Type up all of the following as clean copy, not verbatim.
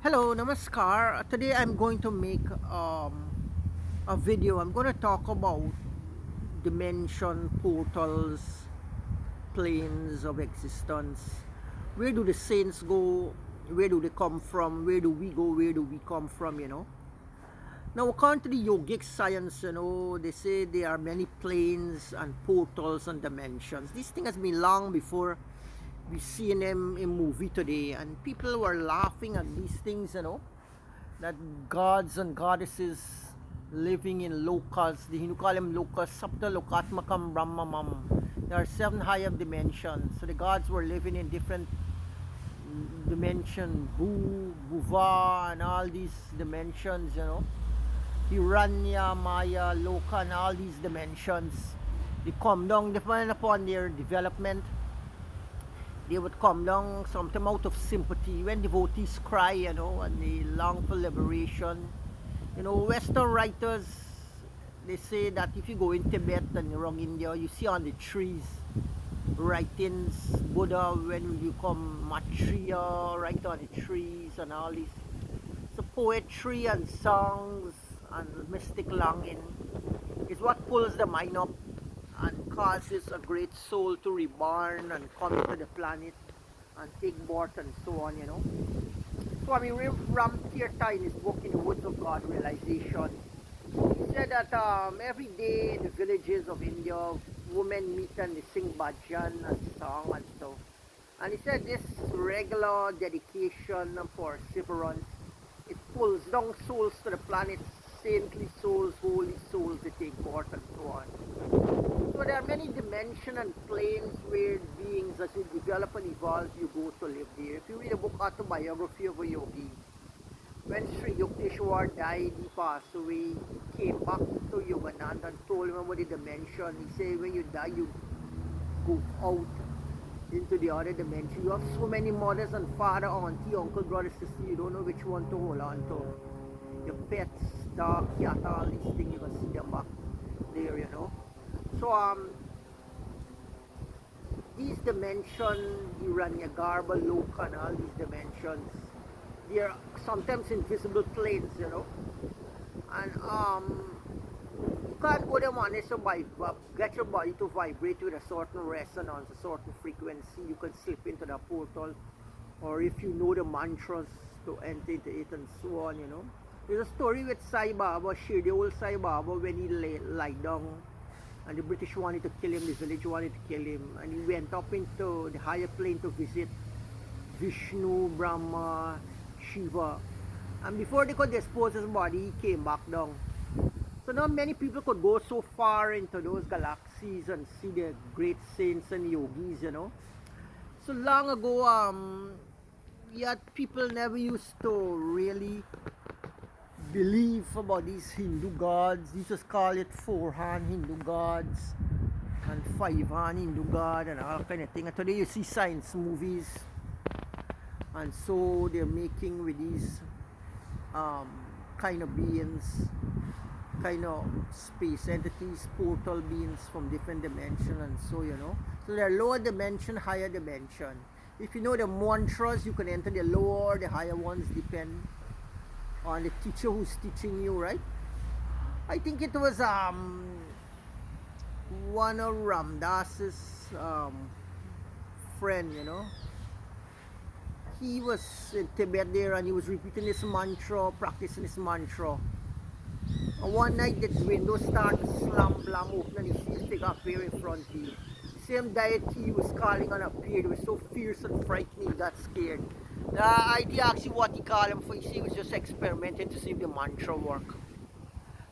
Hello, namaskar. Today I'm going to make a video. I'm going to talk about dimension, portals, planes of existence. Where do the saints go? Where do they come from? Where do we go? Where do we come from? Now, according to the yogic science, they say there are many planes and portals and dimensions. This thing has been long before we seen them in movie today, and people were laughing at these things, that gods and goddesses living in lokas. The Hindu call them lokas, sapta lokatmakam brahmamam. There are seven higher dimensions. So the gods were living in different dimension, Bhuva, and all these dimensions, Hiranya, Maya, Loka, and all these dimensions. They come down depending upon their development. They would come down sometimes out of sympathy when devotees cry, and they long for liberation. Western writers, they say that if you go in Tibet and around India, you see on the trees writings, Buddha, when will you come, Maitreya, right on the trees and all this. So poetry and songs and mystic longing is what pulls the mind up and causes a great soul to reborn and come into the planet and take birth and so on. Swami Ram Tirtha in his book In the Woods of God Realization, he said that every day in the villages of India, women meet and they sing bhajan and song and stuff. And he said this regular dedication for severance, it pulls down souls to the planet, saintly souls, holy souls, they take birth and so on. So there are many dimensions and planes where beings, as you develop and evolve, you go to live there. If you read a book, Autobiography of a Yogi, when Sri Yukteswar died, he passed away, he came back to Yogananda and told him about the dimension. He said, when you die, you go out into the other dimension. You have so many mothers and father, auntie, uncle, brother, sister, you don't know which one to hold on to. Your pets, dog, cat, all these things, you can see them back there. So these dimensions, Hiranyagarbha, Loka, and all these dimensions, they are sometimes invisible planes. And you can't go them on it, so get your body to vibrate with a certain resonance, a certain frequency. You can slip into the portal, or if you know the mantras to enter into it and so on. There's a story with Sai Baba, Shirdi old Sai Baba, when he lay down and the British wanted to kill him, the village wanted to kill him, and he went up into the higher plane to visit Vishnu, Brahma, Shiva. And before they could dispose his body, he came back down. So now many people could go so far into those galaxies and see the great saints and yogis. So long ago, yet people never used to really believe about these Hindu gods. They just call it four-hand Hindu gods and five-hand Hindu god and all kind of thing. And today you see science movies, and so they're making with these kind of beings, kind of space entities, portal beings from different dimensions, and so there are lower dimension, higher dimension. If you know the mantras, you can enter the lower, the higher ones, depend on the teacher who's teaching you, right? I think it was one of Ramdas's friend. He was in Tibet there and he was repeating this mantra, practicing this mantra. And one night the window started to slam, blam open, and he sees the appear in front of him. Same deity he was calling on appeared. He was so fierce and frightening, he got scared. I did ask you what he called him for. He was just experimenting to see if the mantra work.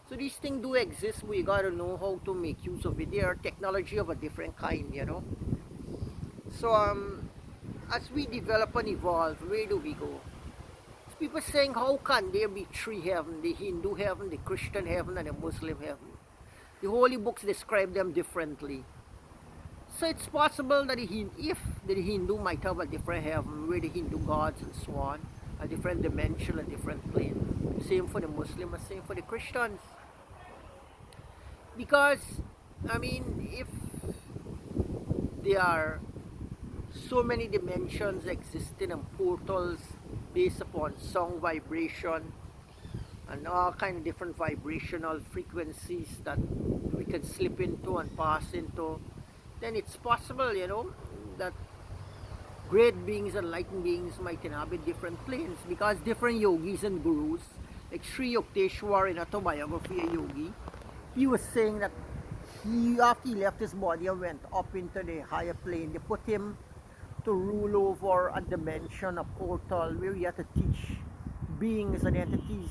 So these things do exist. We gotta know how to make use of it. They are technology of a different kind. So as we develop and evolve, where do we go? So people saying, how can there be three heaven? The Hindu heaven, the Christian heaven, and the Muslim heaven. The holy books describe them differently. So it's possible that if the Hindu might have a different heaven where the Hindu gods and so on, a different dimension, a different plane. Same for the Muslim, and same for the Christians. Because, if they are so many dimensions existing and portals based upon sound vibration and all kind of different vibrational frequencies that we can slip into and pass into, then it's possible, that great beings, enlightened beings might inhabit different planes, because different yogis and gurus, like Sri Yukteswar in Autobiography, a yogi, he was saying that after he left his body and went up into the higher plane, they put him to rule over a dimension, a portal, where he had to teach beings and entities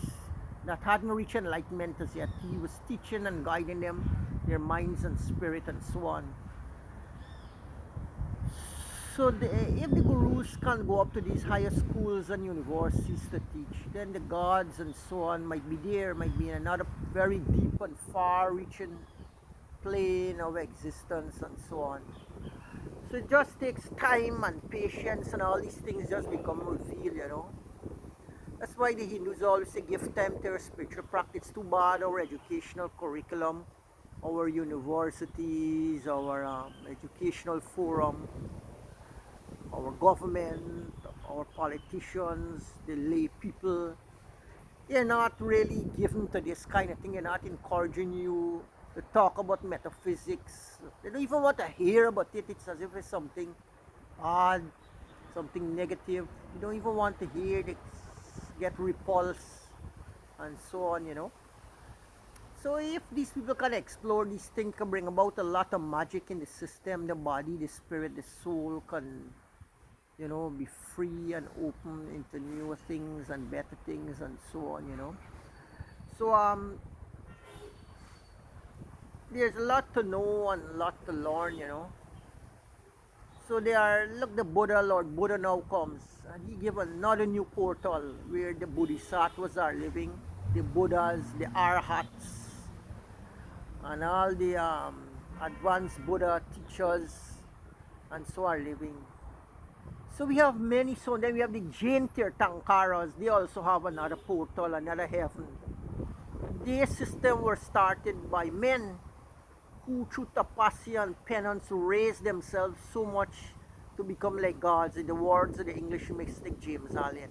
that hadn't reached enlightenment as yet. He was teaching and guiding them, their minds and spirit and so on. So if the gurus can go up to these higher schools and universities to teach, then the gods and so on might be there, might be in another very deep and far-reaching plane of existence and so on. So it just takes time and patience, and all these things just become revealed. That's why the Hindus always say give time to your spiritual practice. Too bad our educational curriculum, our universities, our educational forum, our government, our politicians, the lay people, they're not really given to this kind of thing. They're not encouraging you to talk about metaphysics. They don't even want to hear about it. It's as if it's something odd, something negative. You don't even want to hear it. Get repulsed and so on. So if these people can explore these things, can bring about a lot of magic in the system, the body, the spirit, the soul can be free and open into newer things and better things and so on. So there's a lot to know and a lot to learn. So look, the Lord Buddha now comes, and he gave another new portal where the Bodhisattvas are living, the Buddhas, the Arhats, and all the advanced Buddha teachers and so are living. So we have many. So then we have the Jain Tirthankaras. They also have another portal, another heaven. Their system were started by men who, through tapasya and penance, raised themselves so much to become like gods, in the words of the English mystic James Allen.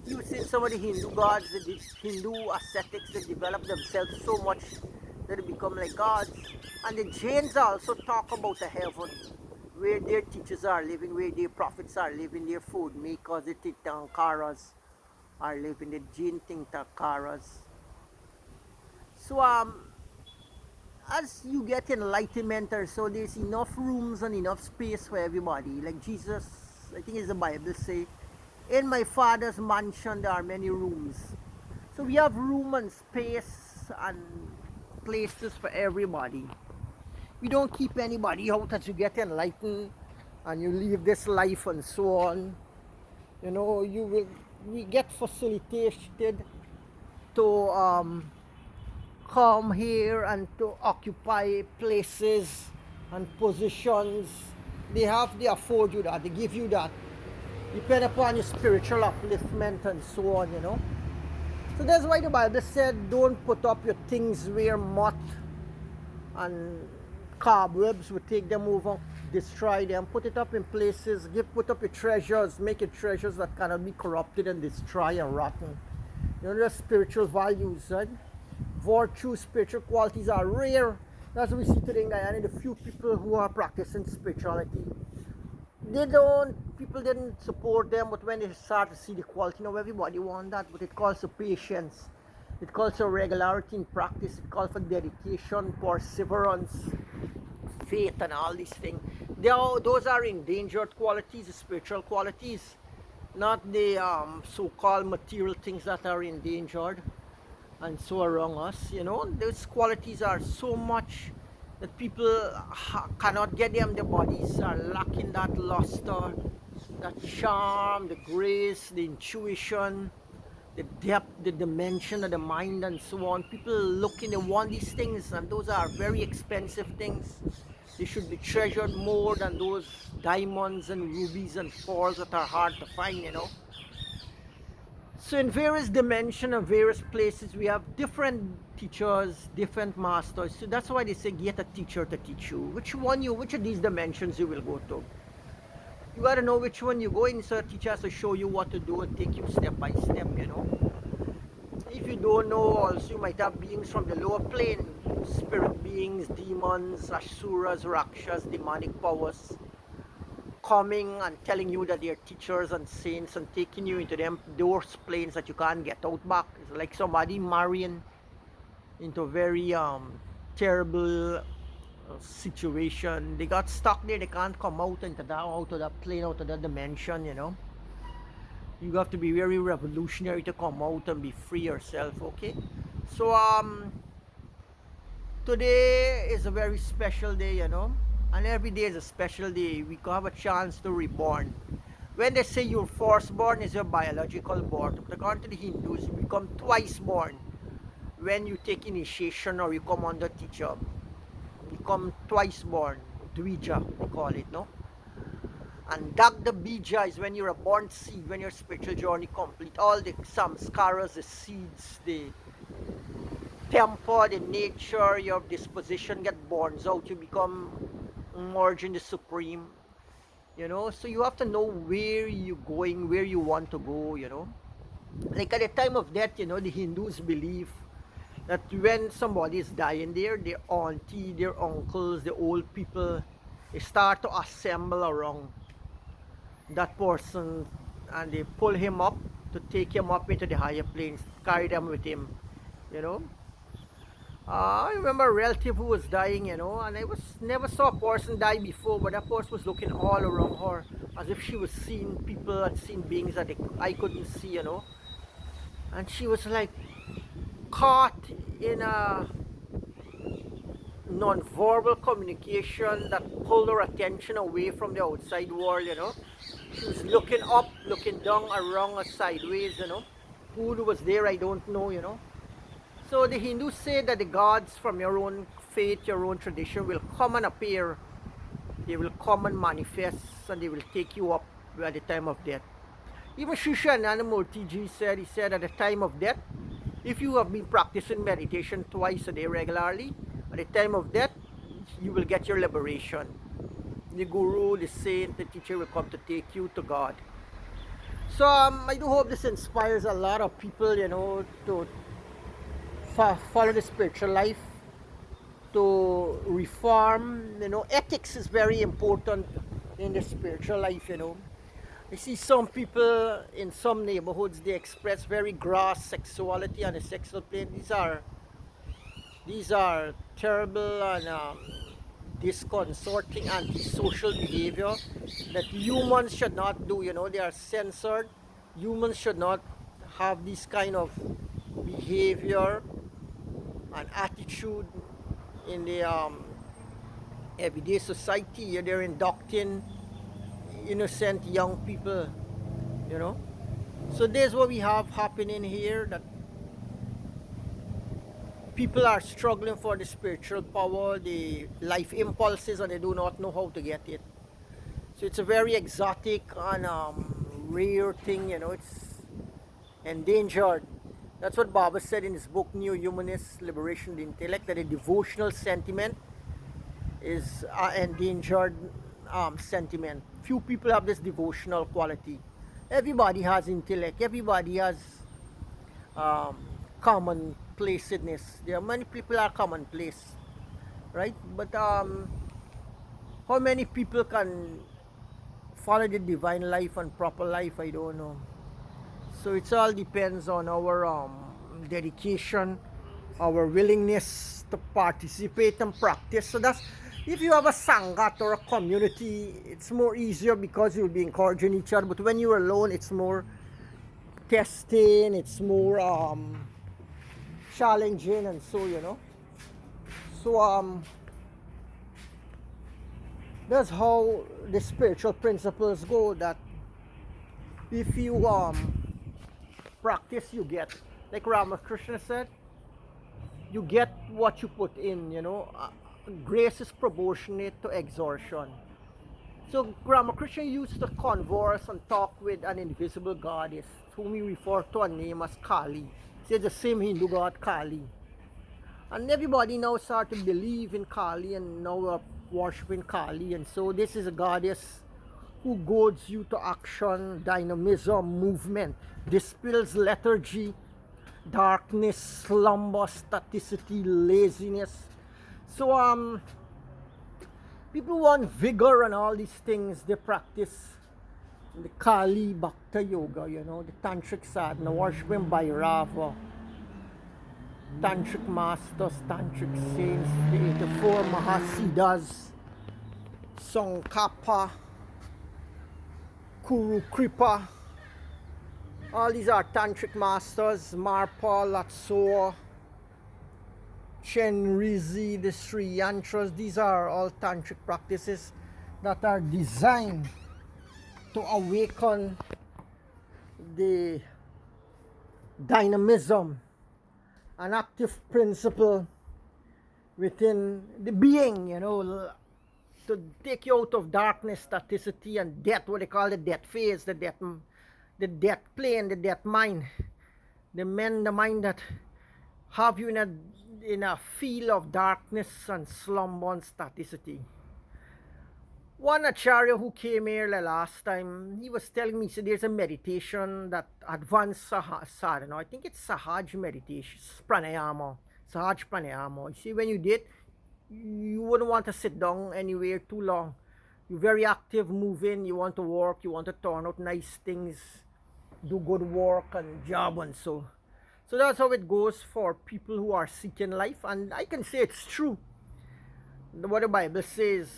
You've seen some of the Hindu gods, the Hindu ascetics, that develop themselves so much that they become like gods. And the Jains also talk about a heaven where their teachers are living, where their prophets are living, their food makers, the Tirthankaras are living, the Jain Tirthankaras. So as you get enlightenment or so, there's enough rooms and enough space for everybody. Like Jesus, I think it's the Bible say, in my Father's mansion there are many rooms. So we have room and space and places for everybody. We don't keep anybody out as you get enlightened and you leave this life and so on. We get facilitated to come here and to occupy places and positions. They afford you that, they give you that, depend upon your spiritual upliftment and so on. So that's why the Bible said, don't put up your things where moth and cobwebs would take them over, destroy them. Put it up in places, put up your treasures, make your treasures that cannot be corrupted and destroyed and rotten. The spiritual values, right? Virtue, spiritual qualities are rare. That's what we see today in Guyana. The few people who are practicing spirituality, people didn't support them, but when they start to see the quality, everybody wants that, but it calls for patience, it calls for regularity in practice, it calls for dedication, perseverance, faith, and all these things. Those are endangered qualities, the spiritual qualities, not the so-called material things that are endangered and so around us. Those qualities are so much that people cannot get them. Their bodies are lacking that luster, that charm, the grace, the intuition, the depth, the dimension of the mind and so on. People they want these things, and those are very expensive things. They should be treasured more than those diamonds and rubies and pearls that are hard to find. So in various dimensions and various places, we have different teachers, different masters. So that's why they say get a teacher to teach you. Which of these dimensions you will go to? You gotta know which one you go in, so teacher has to show you what to do and take you step by step, you know. If you don't know, also you might have beings from the lower plane, spirit beings, demons, asuras, rakshas, demonic powers, coming and telling you that they're teachers and saints and taking you into them those planes that you can't get out back. It's like somebody marrying into a very terrible situation. They got stuck there. They can't come out into that, out of that plane, out of that dimension. You know, you have to be very revolutionary to come out and be free yourself. Okay, so today is a very special day. You know, and every day is a special day. We have a chance to reborn. When they say you're first born is your biological birth, but according to the Hindus, you become twice born when you take initiation or you come under teacher. You come twice born, Dvija, they call it, no? And Dagda Bija is when you're a born seed, when your spiritual journey complete. All the samskaras, the seeds, the temper, the nature, your disposition get born out. You become merged in the supreme, you know. So you have to know where you're going, where you want to go, you know. Like at the time of death, you know, the Hindus believe that when somebody is dying there, their auntie, their uncles, the old people, they start to assemble around that person and they pull him up to take him up into the higher planes, carry them with him, you know. I remember a relative who was dying, you know, and I was never saw a person die before, but that person was looking all around her as if she was seeing people and seeing beings that I couldn't see, you know. And she was like caught in a non-verbal communication that pulled her attention away from the outside world, you know. She was looking up, looking down, around, or sideways, you know. Who was there, I don't know, you know. So the Hindus say that the gods from your own faith, your own tradition will come and appear. They will come and manifest and they will take you up at the time of death. Even Shisha Nanamurti Ji said, he said at the time of death, if you have been practicing meditation twice a day regularly, at the time of death, you will get your liberation. The guru, the saint, the teacher will come to take you to God. So I do hope this inspires a lot of people, you know, to follow the spiritual life, to reform. You know, ethics is very important in the spiritual life, you know. I see some people in some neighborhoods, they express very gross sexuality on the sexual plane. These are terrible and disconcerting antisocial behavior that humans should not do. You know, they are censored. Humans should not have this kind of behavior and attitude in the everyday society. They're inducting innocent young people, you know. So there's what we have happening here, that people are struggling for the spiritual power, the life impulses, and they do not know how to get it. So it's a very exotic and rare thing, you know. It's endangered. That's what Baba said in his book New Humanist Liberation of the Intellect, that a devotional sentiment is endangered sentiment. Few people have this devotional quality. Everybody has intellect. Everybody has um, commonplaceness. There are many people are commonplace, right? But how many people can follow the divine life and proper life? I don't know. So it all depends on our dedication, our willingness to participate and practice. So that's, if you have a sangat or a community, it's more easier because you'll be encouraging each other. But when you're alone, it's more testing, it's more challenging, and so, you know. So that's how the spiritual principles go, that if you practice, you get, like Ramakrishna said, you get what you put in, you know. Grace is proportionate to exertion. So Ramakrishna used to converse and talk with an invisible goddess whom he referred to a name as Kali. It's the same Hindu god Kali. And everybody now start to believe in Kali and now are worshipping Kali. And so this is a goddess who goads you to action, dynamism, movement, dispels lethargy, darkness, slumber, staticity, laziness. So people want vigor and all these things. They practice the Kali Bhakta Yoga, the Tantric sadhana, worshipping Bhairava, Tantric masters, Tantric saints, the 84 Mahasiddhas, Tsongkhapa, Kuru Kripa. All these are Tantric masters, Marpa, Latsoa, Chen Rizi, the Sri Yantras. These are all Tantric practices that are designed to awaken the dynamism, an active principle within the being, to take you out of darkness, staticity, and death, what they call the death phase, the death plane, the death mind, the mind that have you in a field of darkness and slumber and staticity. One acharya who came here the last time, he was telling me, so there's a meditation that advanced sadhana. I think it's Sahaj meditation, pranayama, Sahaj pranayama. You see, when you did, you wouldn't want to sit down anywhere too long. You're very active, moving, you want to work, you want to turn out nice things, do good work and job and so. So that's how it goes for people who are seeking life. And I can say it's true. What the Bible says,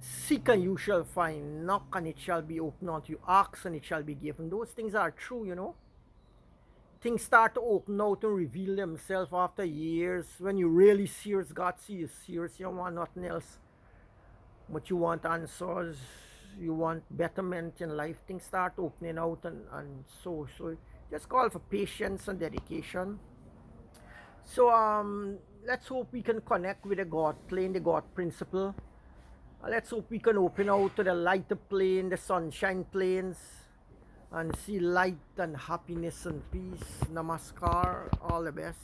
seek and you shall find, knock and it shall be opened unto you, ask and it shall be given. Those things are true. Things start to open out and reveal themselves after years. When you really serious, God sees you serious, you don't want nothing else. But you want answers, you want betterment in life, things start opening out and so just call for patience and dedication. So let's hope we can connect with the God plane, the God principle. Let's hope we can open out to the lighter plane, the sunshine planes, and see light and happiness and peace. Namaskar, all the best.